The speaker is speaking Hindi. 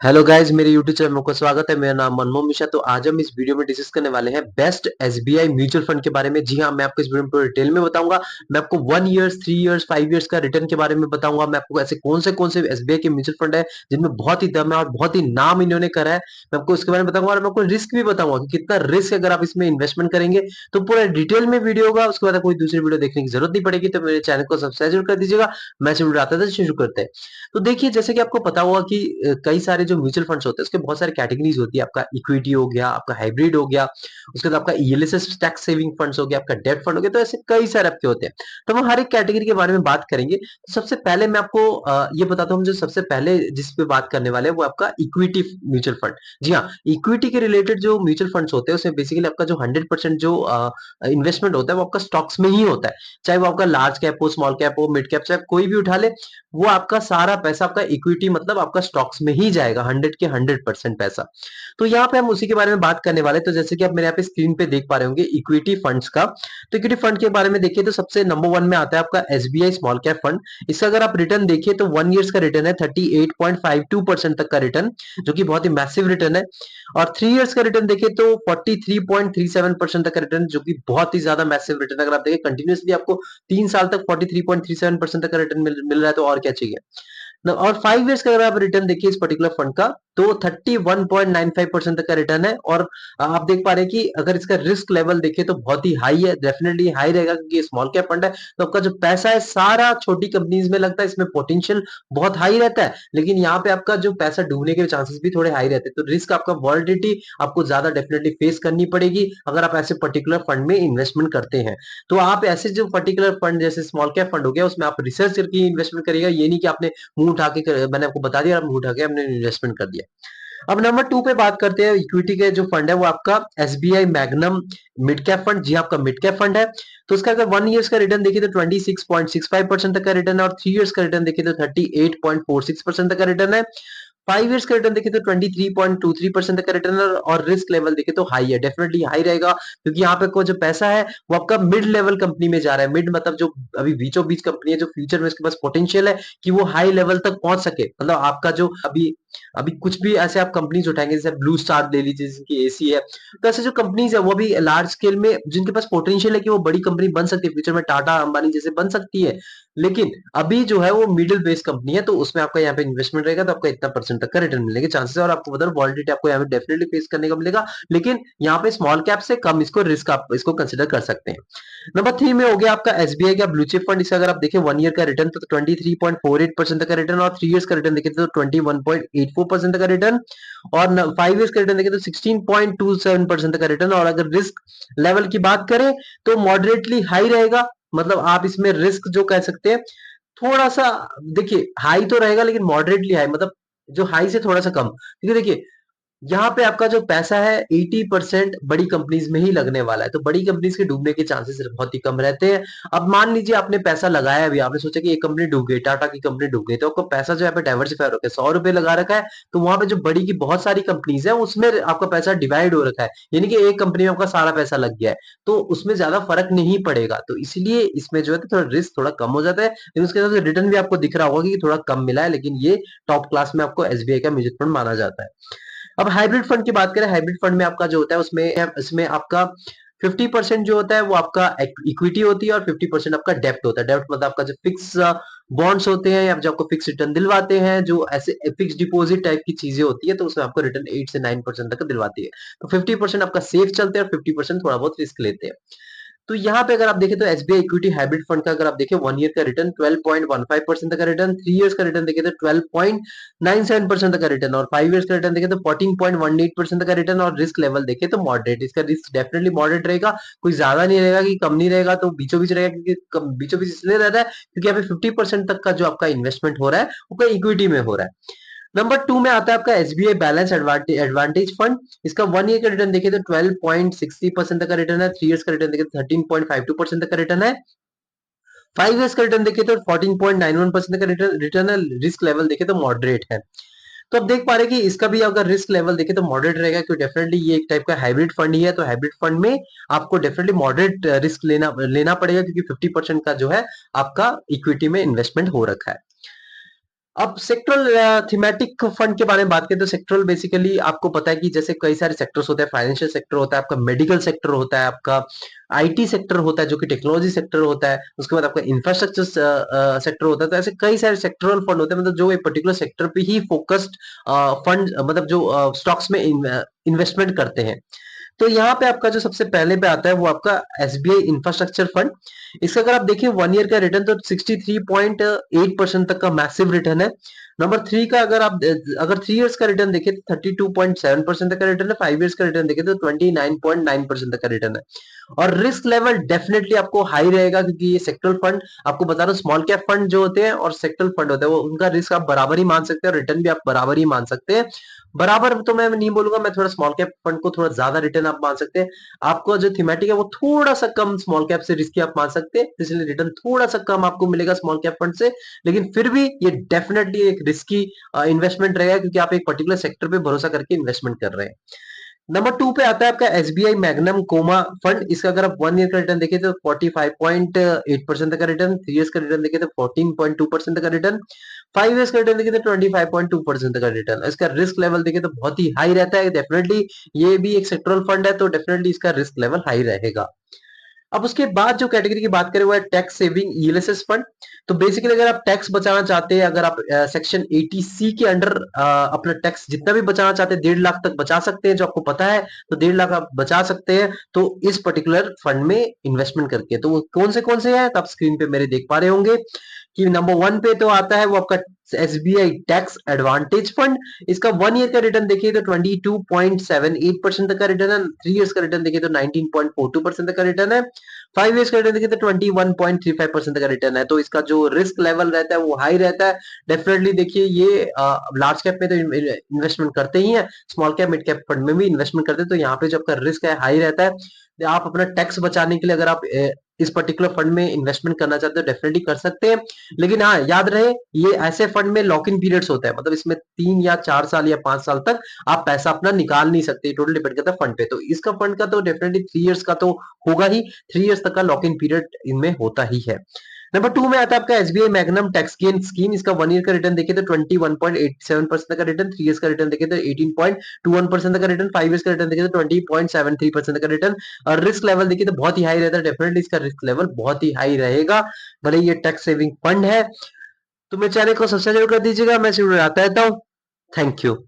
हेलो गाइस, मेरे यूट्यूब चैनल में आपका स्वागत है। मेरा नाम मनमोहन मिश्रा। तो आज हम इस वीडियो में डिस्कस करने वाले हैं बेस्ट एसबीआई म्यूचुअल फंड के बारे में। जी हाँ, मैं आपको इस वीडियो में पूरा डिटेल में बताऊंगा। मैं आपको 1 ईयर्स, 3 ईयर्स, 5 ईयर्स का रिटर्न के बारे में बताऊंगा। मैं आपको ऐसे कौन से एसबीआई के म्यूचुअल फंड है जिनमें बहुत ही दम है और बहुत ही नाम इन्होंने करा है, मैं आपको उसके बारे में बताऊंगा। और मैं आपको रिस्क भी बताऊंगा कि कितना रिस्क अगर आप इसमें इन्वेस्टमेंट करेंगे तो पूरा डिटेल में वीडियो होगा। उसके बाद कोई दूसरी वीडियो देखने की जरूरत नहीं पड़ेगी। तो मेरे चैनल को सब्सक्राइब जरूर कर दीजिएगा। मैं इस वीडियो आता था शुरू करते हैं। तो देखिए, जैसे कि आपको पता होगा कि कई सारे जो म्यूचुअल फंड्स होते हैं उसके बहुत सारे कैटेगरीज होती है। आपका इक्विटी हो गया, आपका हाइब्रिड हो गया, उसके बाद आपका ईएलएसएस टैक्स सेविंग फंड्स हो गया, आपका डेब्ट फंड हो गया। तो ऐसे कई सारे आपके होते हैं। तो हम हर एक कैटेगरी के बारे में बात करेंगे। तो सबसे पहले मैं आपको ये बताता हूँ, जो सबसे पहले जिस पे बात करने वाले हैं वो आपका इक्विटी म्यूचुअल फंड। जी हाँ, इक्विटी के रिलेटेड जो म्यूचुअल फंड्स होते हैं उसमें बेसिकली आपका जो 100% जो इन्वेस्टमेंट होता है वो आपका स्टॉक्स में ही होता है। चाहे वो आपका लार्ज कैप हो, स्मॉल कैप हो, मिड कैप, चाहे कोई भी उठा ले, वो आपका सारा पैसा आपका इक्विटी मतलब आपका स्टॉक्स में ही जाएगा। 100 के 100% पैसा। तो यहाँ पे हम उसी के बारे में बात करने वाले। तो जैसे कि आप मेरे यहाँ पे स्क्रीन पे देख पा रहे होंगे इक्विटी फंड्स का। तो इक्विटी फंड के बारे में देखिए तो सबसे नंबर 1 में आता है आपका एसबीआई स्मॉल कैप फंड। इसका अगर आप रिटर्न देखिए तो 1 ईयर्स का रिटर्न है 38.52% तक का रिटर्न, जो कि बहुत ही मैसिव रिटर्न है। और 3 ईयर्स का रिटर्न देखिए तो 43.37% तक का रिटर्न, जो कि बहुत ही ज्यादा मैसिव रिटर्न। अगर आप देखें कंटिन्यूसली आपको 3 साल तक 43.37% तक का रिटर्न मिल रहा है, तो और क्या चाहिए। और 5 ईयर्स का अगर आप रिटर्न देखिए इस पर्टिकुलर फंड का, तो 31.95% तक का रिटर्न है। और आप देख पा रहे हैं कि अगर इसका रिस्क लेवल देखिए तो बहुत ही हाई है, डेफिनेटली हाई रहेगा क्योंकि स्मॉल कैप फंड है। तो आपका जो पैसा है सारा छोटी कंपनीज में लगता है। इसमें पोटेंशियल बहुत हाई रहता है, लेकिन यहाँ पे आपका जो पैसा डूबने के चांसेस भी थोड़े हाई रहते हैं। तो रिस्क आपका वॉलिडिटी आपको ज्यादा डेफिनेटली फेस करनी पड़ेगी अगर आप ऐसे पर्टिकुलर फंड में इन्वेस्टमेंट करते हैं। तो आप ऐसे जो पर्टिकुलर फंड जैसे स्मॉल कैप फंड हो गया उसमें आप रिसर्च करके इन्वेस्टमेंट करिएगा। ये नहीं कि आपने मुंह उठा के मैंने आपको बता दिया, आप मुंह उठा के आपने इन्वेस्टमेंट कर दिया। अब नंबर 2 पे बात करते हैं। इक्विटी के जो फंड है वो आपका SBI Magnum mid cap fund. जी हाँ, आपका मिड कैप फंड है। तो उसका अगर 1 ईयर्स का रिटर्न देखिए तो 26.65% तक का रिटर्न है। और 3 ईयर्स का रिटर्न देखिए तो 38.46% तक का रिटर्न है। 5 ईयर्स का रिटर्न देखिए तो 23.23% तक का रिटर्न है। और रिस्क लेवल देखिए तो हाई है, डेफिनेटली हाई रहेगा क्योंकि यहाँ पे को जो पैसा है वो आपका मिड लेवल कंपनी में जा रहा है। मिड मतलब जो अभी बीचों बीच कंपनी है, जो फ्यूचर में इसके पास पोटेंशियल है कि वो हाई लेवल तक पहुंच सके। मतलब आपका जो अभी अभी कुछ भी ऐसे आप कंपनीज उठाएंगे, जैसे ब्लू स्टार ले लीजिए जिनकी एसी है। तो ऐसे जो कंपनीज है वो भी लार्ज स्केल में जिनके पास पोटेंशियल है कि वो बड़ी कंपनी बन सकती है, फ्यूचर में टाटा अंबानी जैसे बन सकती है। लेकिन अभी जो है वो मिडिल बेस कंपनी है, तो उसमें आपका यहाँ पे इन्वेस्टमेंट रहेगा तो आपका इतना परसेंट तक का रिटर्न मिलने के चांसेस है। और आपको बता वॉलिडिटी आपको यहाँ पे डेफिनेटली फेस करने का मिलेगा। लेकिन यहाँ पे स्मॉल कैप से कम इसको रिस्क आप इसको कंसिडर कर सकते हैं। नंबर 3 में हो गया आपका एसबीआई का ब्लू चिप फंड। इसका अगर आप देखें 1 ईयर का रिटर्न तो 23.48% तक का रिटर्न। और 3 ईयर्स का रिटर्न देखें तो 21.84% तक का रिटर्न। और 5 ईयर्स का रिटर्न देखें तो 16.27% तक का रिटर्न। और अगर रिस्क लेवल की बात करें तो मॉडरेटली हाई रहेगा। मतलब आप इसमें रिस्क जो कह सकते हैं थोड़ा सा, देखिए हाई तो रहेगा लेकिन मॉडरेटली हाई, मतलब जो हाई से थोड़ा सा कम, क्योंकि देखिए यहाँ पे आपका जो पैसा है 80% बड़ी कंपनीज में ही लगने वाला है। तो बड़ी कंपनीज के डूबने के चांसेस बहुत ही कम रहते हैं। अब मान लीजिए आपने पैसा लगाया, अभी आपने सोचा कि एक कंपनी डूब गई, टाटा की कंपनी डूब गई, तो आपको पैसा जो यहाँ पे डाइवर्सिफाई हो रखा है, 100 रुपए लगा रखा है। तो वहां पे जो बड़ी की बहुत सारी कंपनीज है उसमें आपका पैसा डिवाइड हो रखा है, यानी कि एक कंपनी में आपका सारा पैसा लग गया है। तो उसमें ज्यादा फर्क नहीं पड़ेगा। तो इसलिए इसमें जो है तो थोड़ा रिस्क थोड़ा कम हो जाता है, लेकिन उसके साथ रिटर्न भी आपको दिख रहा होगा कि थोड़ा कम मिला है। लेकिन ये टॉप क्लास में आपको एसबीआई का म्यूचुअल फंड माना जाता है। अब हाइब्रिड फंड की बात करें, हाइब्रिड फंड में आपका जो होता है उसमें इसमें आपका 50% जो होता है वो आपका इक्विटी होती है और 50% आपका डेप्ट होता है। डेप्ट मतलब आपका जो फिक्स बॉन्ड्स होते हैं या जो आपको फिक्स रिटर्न दिलवाते हैं, जो ऐसे फिक्स डिपॉजिट टाइप की चीजें होती है, तो उसमें आपको रिटर्न 8 से 9% तक दिलवाती है। तो 50% आपका सेफ चलते हैं और 50% थोड़ा बहुत रिस्क लेते हैं। तो यहाँ पे अगर आप देखें तो एसबीआई इक्विटी हाइब्रिड फंड का अगर आप देखें 1 ईयर का रिटर्न 12.15% तक का रिटर्न, 3 ईयर्स का रिटर्न देखें तो 12.97% तक का रिटर्न, और 5 ईयर्स का रिटर्न देखें तो 14.18% तक का रिटर्न। और रिस्क लेवल देखें तो मॉडरेट, इसका रिस्क डेफिनेटली मॉडरेट रहेगा। कोई ज्यादा नहीं रहेगा कि कम नहीं रहेगा, तो बीचों बीच रहेगा। क्योंकि बीचों बीच इसलिए रह रहा है क्योंकि यहाँ पे 50% तक का जो आपका इन्वेस्टमेंट हो रहा है वो इक्विटी में हो रहा है। नंबर 2 में आता है आपका एसबीआई बैलेंस एडवांटेज फंड। इसका 1 ईयर का रिटर्न देखिए तो 12.60% तक का रिटर्न है। 3 ईयर्स का रिटर्न देखिए तो 13.52% तक का रिटर्न है। 5 ईयर्स का रिटर्न देखिए तो 14.91% का रिटर्न है। रिस्क लेवल देखिए तो मॉडरेट है। तो अब देख पा रहे हैं कि इसका भी अगर रिस्क लेवल देखे तो मॉडरेट रहेगा, क्योंकि डेफिनेटली ये एक टाइप का हाइब्रिड फंड ही है। तो हाइब्रिड फंड में आपको डेफिनेटली मॉडरेट रिस्क लेना लेना पड़ेगा, क्योंकि 50% का जो है आपका इक्विटी में इन्वेस्टमेंट हो रखा है। अब सेक्टरल थीमेटिक फंड के बारे में बात करें तो सेक्टरल बेसिकली आपको पता है कि जैसे कई सारे सेक्टर्स होते हैं, फाइनेंशियल सेक्टर होता है, आपका मेडिकल सेक्टर होता है, आपका आईटी सेक्टर होता है जो कि टेक्नोलॉजी सेक्टर होता है, उसके बाद आपका इंफ्रास्ट्रक्चर सेक्टर होता है। तो ऐसे कई सारे सेक्टरल फंड होते हैं, मतलब जो एक पर्टिकुलर सेक्टर पे ही फोकस्ड फंड, मतलब जो स्टॉक्स में इन्वेस्टमेंट करते हैं। तो यहाँ पे आपका जो सबसे पहले पे आता है वो आपका एसबीआई इंफ्रास्ट्रक्चर फंड। इसका अगर आप देखिए 1 ईयर का रिटर्न तो 63.8% तक का मैसिव रिटर्न है। नंबर 3 का अगर 3 इयर्स का रिटर्न देखें तो 32.7% तक का रिटर्न है। 5 इयर्स का रिटर्न देखें तो 29.9% तक का रिटर्न है। और रिस्क लेवल डेफिनेटली आपको हाई रहेगा, क्योंकि ये सेक्टरल फंड, आपको बता रहा हूँ, स्मॉल कैप फंड जो होते हैं और सेक्टरल फंड होते हैं, वो उनका रिस्क आप बराबर ही मान सकते हैं और रिटर्न भी आप बराबर ही मान सकते हैं। बराबर तो मैं नहीं बोलूंगा, मैं थोड़ा स्मॉल कैप फंड को थोड़ा ज्यादा रिटर्न आप मान सकते हैं। आपको जो थीमेटिक है वो थोड़ा सा कम स्मॉल कैप से रिस्की आप मान सकते हैं, इसलिए रिटर्न थोड़ा सा कम आपको मिलेगा स्मॉल कैप फंड से। लेकिन फिर भी ये डेफिनेटली एक रिस्की इन्वेस्टमेंट रहेगा, क्योंकि आप एक पर्टिकुलर सेक्टर पे भरोसा करके इन्वेस्टमेंट कर रहे हैं। नंबर 2 पे आता है आपका एसबीआई मैग्नम कोमा फंड। इसका अगर आप 1 ईयर का रिटर्न देखें तो 45.8% का रिटर्न, 3 इयर्स का रिटर्न देखें तो 14.2% का रिटर्न, 5 इयर्स का रिटर्न देखें तो 25.2% का रिटर्न। इसका रिस्क लेवल देखें तो बहुत ही हाई रहता है डेफिनेटली। ये भी एक सेक्टरल फंड है तो डेफिनेटली इसका रिस्क लेवल हाई रहेगा। अब उसके बाद जो कैटेगरी की बात करें वो है टैक्स सेविंग ईएलएसएस फंड। तो बेसिकली अगर आप टैक्स बचाना चाहते हैं, अगर आप सेक्शन 80 सी के अंडर अपना टैक्स जितना भी बचाना चाहते हैं, 1.5 लाख तक बचा सकते हैं, जो आपको पता है, तो 1.5 लाख आप बचा सकते हैं तो इस पर्टिकुलर फंड में इन्वेस्टमेंट करके। तो वो कौन से हैं, तो आप स्क्रीन पे मेरे देख पा रहे होंगे कि नंबर 1 पे तो आता है वो आपका एसबीआई टैक्स एडवांटेज फंड। इसका 1 ईयर का रिटर्न देखिए तो 22.78% तक का रिटर्न है। 3 इयर्स का रिटर्न देखिए तो 19.42% तक का रिटर्न है। 5 इयर्स का रिटर्न देखिए तो 21.35% का रिटर्न है। तो इसका जो रिस्क लेवल रहता है वो हाई रहता है डेफिनेटली। देखिए ये लार्ज कैप में तो इन्वेस्टमेंट करते ही है, small cap mid cap fund में भी इन्वेस्टमेंट करते हैं, तो यहाँ पे जो आपका रिस्क है हाई रहता है। आप अपना टैक्स बचाने के लिए अगर आप इस पर्टिकुलर फंड में इन्वेस्टमेंट करना चाहते हो डेफिनेटली कर सकते हैं। लेकिन हाँ, याद रहे ये ऐसे फंड में लॉक इन पीरियड्स होता है, मतलब इसमें 3 या 4 साल या 5 साल तक आप पैसा अपना निकाल नहीं सकते, टोटल डिपेंड करता है फंड पे। तो इसका फंड का तो डेफिनेटली 3 इयर्स का तो होगा ही, 3 इयर्स तक का लॉक इन पीरियड इनमें होता ही है। नंबर 2 में आता है आपका SBI magnum tax gain scheme. इसका 1 ईयर का रिटर्न देखिए तो 21.87% का रिटर्न, 3 इयर्स का रिटर्न देखिए तो 18.21% का रिटर्न, 5 इयर्स का रिटर्न देखिए तो 20.73% का रिटर्न। और रिस्क लेवल देखिए तो बहुत ही हाई रहता है डेफिनेटली, इसका रिस्क लेवल बहुत ही हाई रहेगा, भले ये टैक्स सेविंग फंड है। तो मेरे चैनल को सब्सक्राइब कर दीजिएगा, मैं जरूर आता रहता हूँ। Thank you.